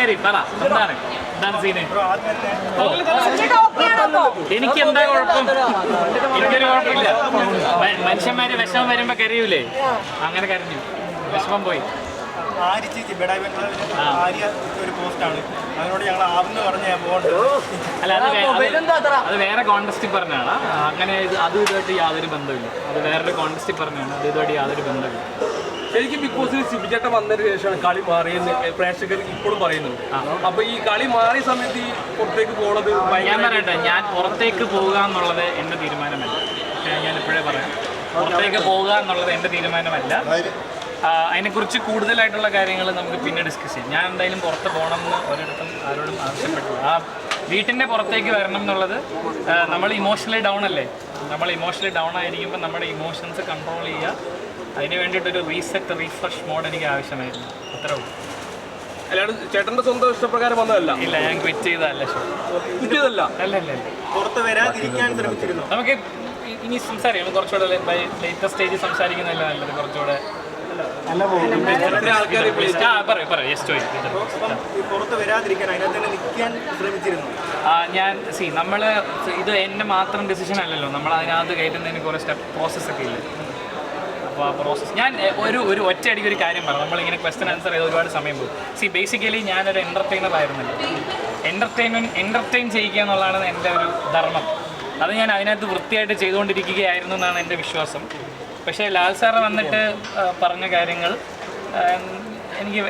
ശരി പറ എന്താണ് എന്താണ് സീന്? എനിക്ക് എന്താ കുഴപ്പം? എനിക്കൊരു കുഴപ്പമില്ല. മനുഷ്യന്മാര് വിഷമം വരുമ്പോ കരയൂലേ? അങ്ങനെ കരഞ്ഞു, വിഷമം പോയി. ഒരു പോസ്റ്റാണ് അതിനോട് ഞങ്ങൾ ആവെന്ന് പറഞ്ഞ അല്ല, അത് വേറെ കോൺടെസ്റ്റിൽ പറഞ്ഞാണ്. അങ്ങനെ അതും ഇതുമായിട്ട് യാതൊരു ബന്ധമില്ല. അത് വേറൊരു കോൺടെസ്റ്റിൽ പറഞ്ഞാണ്. അത് ഇതുമായിട്ട് യാതൊരു ബന്ധമില്ല. ശരിക്കും ബിഗ് ബോസിൽ സിബിചേട്ടൻ വന്നതിന് ശേഷമാണ് കളി മാറിയെന്ന് പ്രേക്ഷകർ ഇപ്പോഴും പറയുന്നുണ്ട്. അപ്പൊ ഈ കളി മാറിയ സമയത്ത് ഈ പുറത്തേക്ക് പോകുന്നത് ഞാൻ പറയട്ടെ, ഞാൻ പുറത്തേക്ക് പോകുക എന്നുള്ളത് എൻ്റെ തീരുമാനമല്ല. ഞാൻ ഇപ്പോഴേ പറയാം, പുറത്തേക്ക് പോകുക എന്നുള്ളത് എൻ്റെ തീരുമാനമല്ല. അതിനെക്കുറിച്ച് കൂടുതലായിട്ടുള്ള കാര്യങ്ങൾ നമുക്ക് പിന്നെ ഡിസ്കസ് ചെയ്യാം. ഞാൻ എന്തായാലും പുറത്ത് പോകണമെന്ന് ഒരിടത്തും ആരോടും ആവശ്യപ്പെട്ടില്ല. ആ വീട്ടിൻ്റെ പുറത്തേക്ക് വരണം എന്നുള്ളത്, നമ്മൾ ഇമോഷണലി ഡൗൺ അല്ലേ? നമ്മൾ ഇമോഷണലി ഡൗൺ ആയിരിക്കുമ്പോൾ നമ്മുടെ ഇമോഷൻസ് കൺട്രോൾ ചെയ്യുക. അതിന് വേണ്ടിയിട്ടൊരു റീസെറ്റ് റീഫ്രഷ് മോഡ് എനിക്ക് ആവശ്യമായിരുന്നു. അത്രേ ഉള്ളൂ. അല്ലാണ്ട് ചേട്ടൻ്റെ സ്വന്തം ഇഷ്ടപ്രകാരം വന്നതല്ല. ഇല്ല, ഞാൻ ക്വിറ്റ് ചെയ്തതല്ല. കിട്ടിയതല്ല. അല്ല അല്ല അല്ല, പുറത്ത് വരാതിരിക്കാൻ ശ്രമിച്ചിരുന്നു. നമുക്ക് ഇനി സംസാരിക്കണം. കുറച്ചുകൂടെ ലേറ്റസ്റ്റ് സ്റ്റേജിൽ സംസാരിക്കുന്നതല്ല നല്ലത്. കുറച്ചുകൂടെ പുറത്ത് വരാതിരിക്കാൻ അതിനകത്ത് തന്നെ നിൽക്കാൻ ശ്രമിച്ചിരുന്നു. നമ്മൾ ഇത് എൻ്റെ മാത്രം ഡിസിഷൻ അല്ലല്ലോ. നമ്മൾ അതിനകത്ത് കയറ്റുന്നതിന് കുറേ പ്രോസസ്സൊക്കെ ഇല്ല. അപ്പോൾ ആ പ്രോസസ്സ് ഞാൻ ഒരു ഒറ്റയടിക്ക് ഒരു കാര്യം പറഞ്ഞു. നമ്മളിങ്ങനെ ക്വസ്റ്റ്യൻ ആൻസർ ചെയ്ത് ഒരുപാട് സമയം പോകും. ബേസിക്കലി ഞാനൊരു എൻ്റർടൈനർ ആയിരുന്നില്ല. എൻ്റർടൈൻ ചെയ്യിക്കുക എന്നുള്ളതാണ് എൻ്റെ ഒരു ധർമ്മം. അത് ഞാൻ അതിനകത്ത് വൃത്തിയായിട്ട് ചെയ്തുകൊണ്ടിരിക്കുകയായിരുന്നു എന്നാണ് എൻ്റെ വിശ്വാസം. പക്ഷേ ലാൽ സാറ് വന്നിട്ട് പറഞ്ഞ കാര്യങ്ങൾ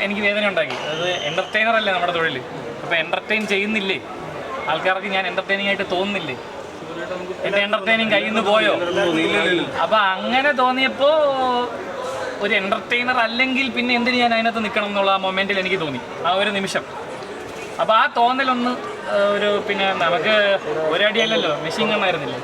എനിക്ക് വേദന ഉണ്ടാക്കി. അത് എൻ്റർടൈനർ അല്ലേ നമ്മുടെ തൊഴിൽ. അപ്പോൾ എൻ്റർടൈൻ ചെയ്യുന്നില്ലേ ആൾക്കാർക്ക്? ഞാൻ എൻ്റർടൈനിങ് ആയിട്ട് തോന്നുന്നില്ലേ? എൻ്റെ എൻ്റർടൈനിങ് കയ്യിൽ നിന്ന് പോയോ? അപ്പോൾ അങ്ങനെ തോന്നിയപ്പോൾ ഒരു എൻ്റർടൈനർ അല്ലെങ്കിൽ പിന്നെ എന്തിന് ഞാൻ അതിനകത്ത് നിൽക്കണം എന്നുള്ള ആ മൊമെൻറ്റിൽ എനിക്ക് തോന്നി, ആ ഒരു നിമിഷം. അപ്പോൾ ആ തോന്നലൊന്ന് പിന്നെ നമുക്ക് ഒരടിയല്ലല്ലോ, മെഷീൻ ഗണ്ണായിരുന്നില്ലേ.